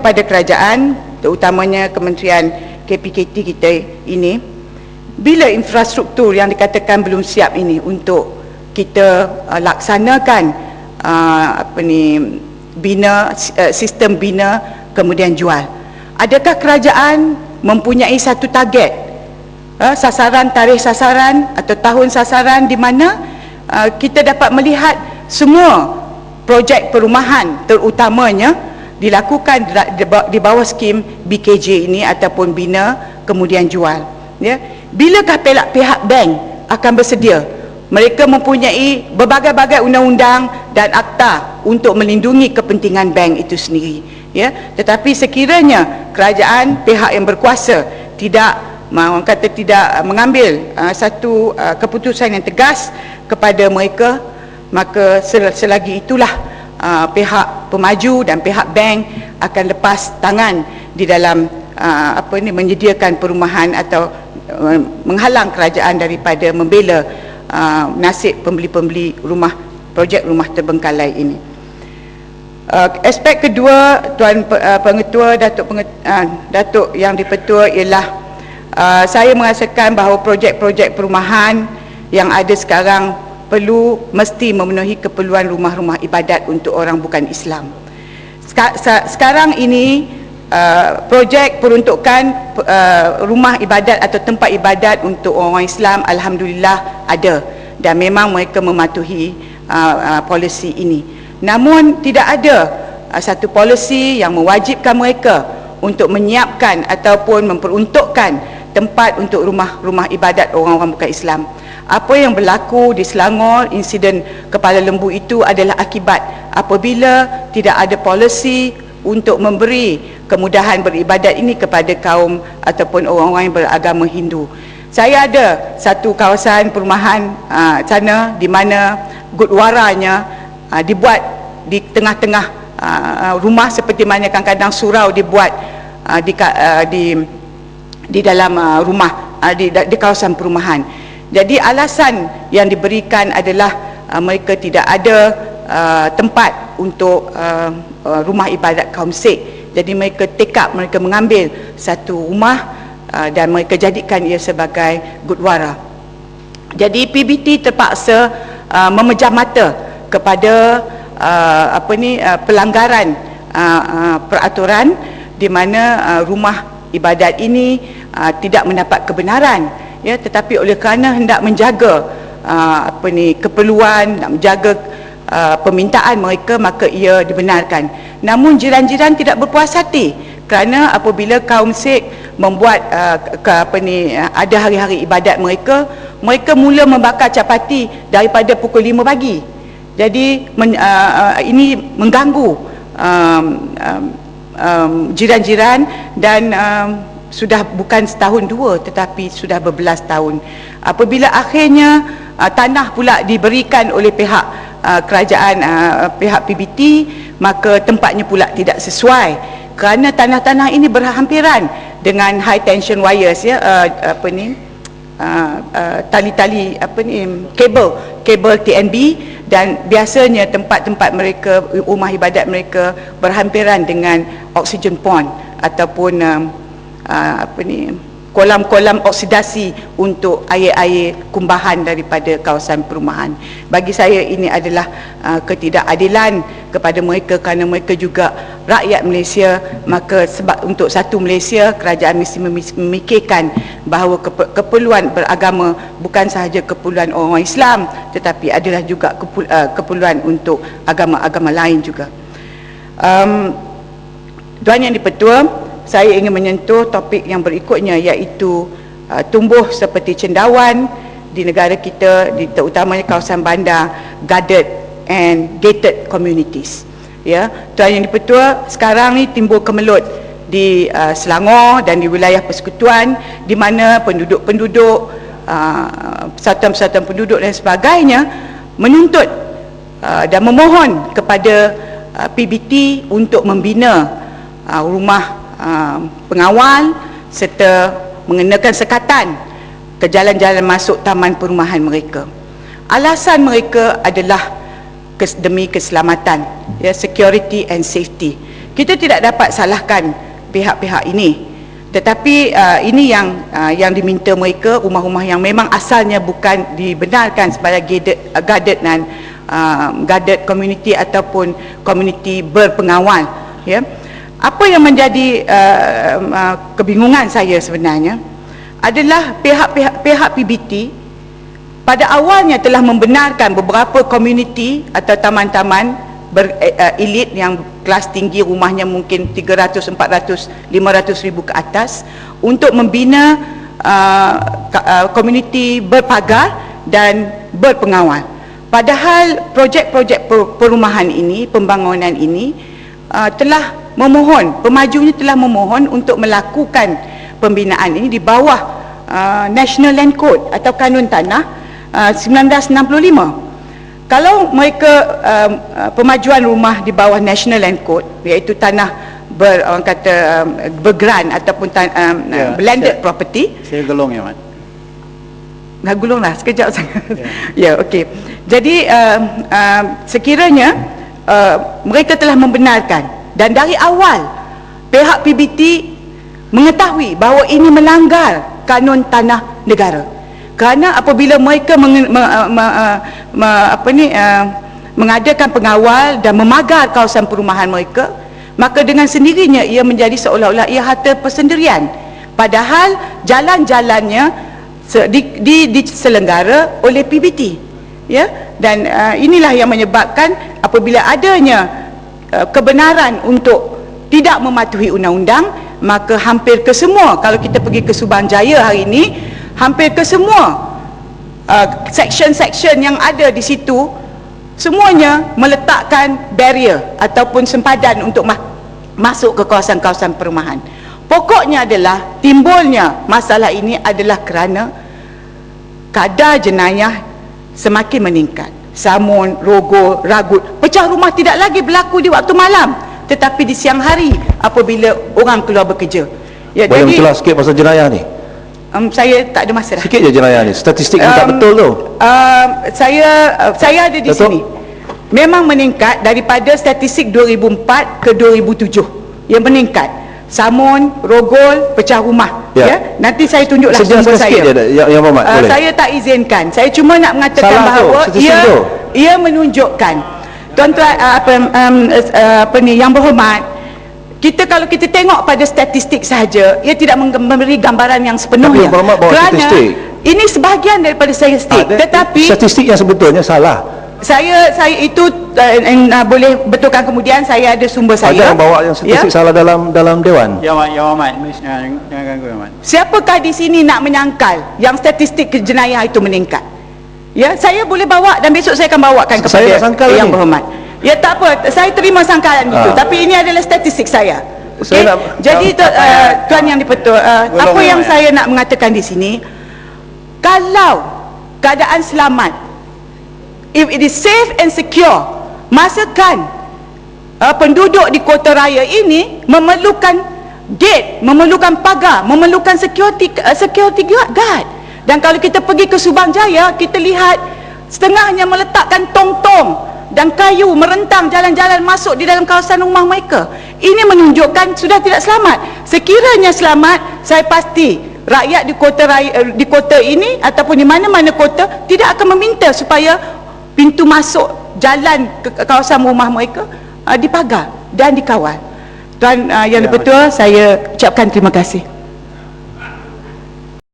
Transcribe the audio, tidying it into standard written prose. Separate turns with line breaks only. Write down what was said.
kepada kerajaan, terutamanya Kementerian KPKT kita ini, bila infrastruktur yang dikatakan belum siap ini untuk kita laksanakan sistem bina kemudian jual, adakah kerajaan mempunyai satu target, sasaran, tarikh sasaran atau tahun sasaran di mana kita dapat melihat semua projek perumahan terutamanya dilakukan di bawah skim BKJ ini ataupun bina kemudian jual, ya? Bilakah pihak bank akan bersedia? Mereka mempunyai berbagai-bagai undang-undang dan akta untuk melindungi kepentingan bank itu sendiri, ya. Tetapi sekiranya kerajaan, pihak yang berkuasa tidak mengambil satu keputusan yang tegas kepada mereka, maka selagi itulah pihak pemaju dan pihak bank akan lepas tangan di dalam menyediakan perumahan atau menghalang kerajaan daripada membela nasib pembeli-pembeli rumah, projek rumah terbengkalai ini. Aspek kedua, Tuan Pengetua, Datuk Yang Dipertua, ialah saya merasakan bahawa projek-projek perumahan yang ada sekarang mesti memenuhi keperluan rumah-rumah ibadat untuk orang bukan Islam. Sekarang ini projek peruntukan rumah ibadat atau tempat ibadat untuk orang Islam, alhamdulillah ada, dan memang mereka mematuhi polisi ini. Namun tidak ada satu polisi yang mewajibkan mereka untuk menyiapkan ataupun memperuntukkan tempat untuk rumah-rumah ibadat orang-orang bukan Islam. Apa yang berlaku di Selangor, insiden kepala lembu itu adalah akibat apabila tidak ada polisi untuk memberi kemudahan beribadat ini kepada kaum ataupun orang-orang yang beragama Hindu. Saya ada satu kawasan perumahan sana di mana gurdwaranya dibuat di tengah-tengah rumah, seperti mana kadang-kadang surau dibuat di dalam rumah, di kawasan perumahan. Jadi alasan yang diberikan adalah mereka tidak ada tempat untuk rumah ibadat kaum Sikh. Jadi mereka mereka mengambil satu rumah dan mereka jadikan ia sebagai gurdwara. Jadi PBT terpaksa memejam mata kepada pelanggaran peraturan di mana rumah ibadat ini tidak mendapat kebenaran, ya, tetapi oleh kerana hendak menjaga keperluan, nak menjaga permintaan mereka, maka ia dibenarkan. Namun jiran-jiran tidak berpuas hati kerana apabila kaum Sikh membuat ada hari-hari ibadat mereka mula membakar capati daripada pukul 5 pagi. Jadi ini mengganggu jiran-jiran dan sudah bukan setahun dua tetapi sudah berbelas tahun. Apabila akhirnya tanah pula diberikan oleh pihak kerajaan, pihak PBT, maka tempatnya pula tidak sesuai kerana tanah-tanah ini berhampiran dengan high tension wires, ya, tali-tali kabel TNB, dan biasanya tempat-tempat mereka, rumah ibadat mereka berhampiran dengan oxygen pond ataupun kolam-kolam oksidasi untuk air-air kumbahan daripada kawasan perumahan. Bagi saya ini adalah ketidakadilan kepada mereka kerana mereka juga rakyat Malaysia. Maka sebab untuk satu Malaysia, kerajaan mesti memikirkan bahawa keperluan beragama bukan sahaja keperluan orang Islam tetapi adalah juga keperluan untuk agama-agama lain juga. Tuan Yang Dipertua, saya ingin menyentuh topik yang berikutnya, iaitu tumbuh seperti cendawan di negara kita, terutamanya kawasan bandar, guarded and gated communities. Ya, Tuan Yang Dipertua, sekarang ni timbul kemelut di Selangor dan di wilayah persekutuan di mana penduduk-penduduk, persatuan-persatuan penduduk dan sebagainya menuntut dan memohon kepada PBT untuk membina rumah pengawal serta mengenakan sekatan ke jalan-jalan masuk taman perumahan mereka. Alasan mereka adalah demi keselamatan, ya, security and safety. Kita tidak dapat salahkan pihak-pihap ini, tetapi ini yang diminta mereka, rumah-rumah yang memang asalnya bukan dibenarkan sebagai guarded dan guarded community ataupun komuniti berpengawal, ya. Apa yang menjadi kebingungan saya sebenarnya adalah pihak PBT pada awalnya telah membenarkan beberapa komuniti atau taman-taman elit yang kelas tinggi, rumahnya mungkin 300, 400, 500 ribu ke atas, untuk membina komuniti berpagar dan berpengawal. Padahal projek-projek perumahan ini, pembangunan ini telah memohon, pemajunya telah memohon untuk melakukan pembinaan ini di bawah National Land Code atau Kanun Tanah 1965. Kalau mereka pemajuan rumah di bawah National Land Code, iaitu tanah orang kata bergeran ataupun blended property.
Saya gulung ya, Mat.
Dah gulung lah sekejap sangat. Ya, okey. Jadi sekiranya mereka telah membenarkan, dan dari awal pihak PBT mengetahui bahawa ini melanggar kanun tanah negara, kerana apabila mereka mengadakan pengawal dan memagar kawasan perumahan mereka, maka dengan sendirinya ia menjadi seolah-olah ia harta persendirian, padahal jalan-jalannya diselenggara oleh PBT, ya. Dan inilah yang menyebabkan apabila adanya kebenaran untuk tidak mematuhi undang-undang, maka hampir ke semua, kalau kita pergi ke Subang Jaya hari ini, hampir ke semua section-section yang ada di situ, semuanya meletakkan barrier ataupun sempadan untuk masuk ke kawasan-kawasan perumahan. Pokoknya adalah timbulnya masalah ini adalah kerana kadar jenayah semakin meningkat. Samun, rogol, ragut, pecah rumah tidak lagi berlaku di waktu malam, tetapi di siang hari apabila orang keluar bekerja. Ya,
boleh
jadi,
mencelah sikit pasal jenayah ni?
Saya tak ada masa dah.
Sikit je jenayah ni, statistik ni tak betul tu.
Saya ada di sini. Memang meningkat daripada statistik 2004 ke 2007. Yang meningkat samun, rogol, pecah rumah. Ya. Nanti saya tunjuklah sumber saya.
Yang Muhammad, boleh.
Saya tak izinkan. Saya cuma nak mengatakan
salah
bahawa ia menunjukkan, tuan-tuan yang berhormat, kalau kita tengok pada statistik sahaja, ia tidak memberi gambaran yang sepenuhnya. Kerana ini sebahagian daripada statistik, tetapi
statistik yang sebetulnya salah.
Saya itu boleh betulkan kemudian. Saya ada sumber saya.
Ada yang bawa yang statistik salah dalam dewan.
Ya, Mat, jangan ganggu, Mat.
Siapakah di sini nak menyangkal yang statistik jenayah itu meningkat? Ya, saya boleh bawa dan besok saya akan bawakan kepada yang berhormat. Ya, tak apa, saya terima sangkalan itu, tapi ini adalah statistik saya. Okay? Jadi tuan yang dipetul, apa yang saya nak mengatakan di sini, kalau keadaan selamat, if it is safe and secure, masakan penduduk di kota raya ini memerlukan gate, memerlukan pagar, memerlukan security guard. Dan kalau kita pergi ke Subang Jaya, kita lihat setengahnya meletakkan tong-tong dan kayu merentang jalan-jalan masuk di dalam kawasan rumah mereka. Ini menunjukkan sudah tidak selamat. Sekiranya selamat, saya pasti rakyat di kota ini ataupun di mana-mana kota tidak akan meminta supaya pintu masuk jalan ke kawasan rumah mereka dipagar dan dikawal. Tuan yang betul, saya ucapkan terima kasih.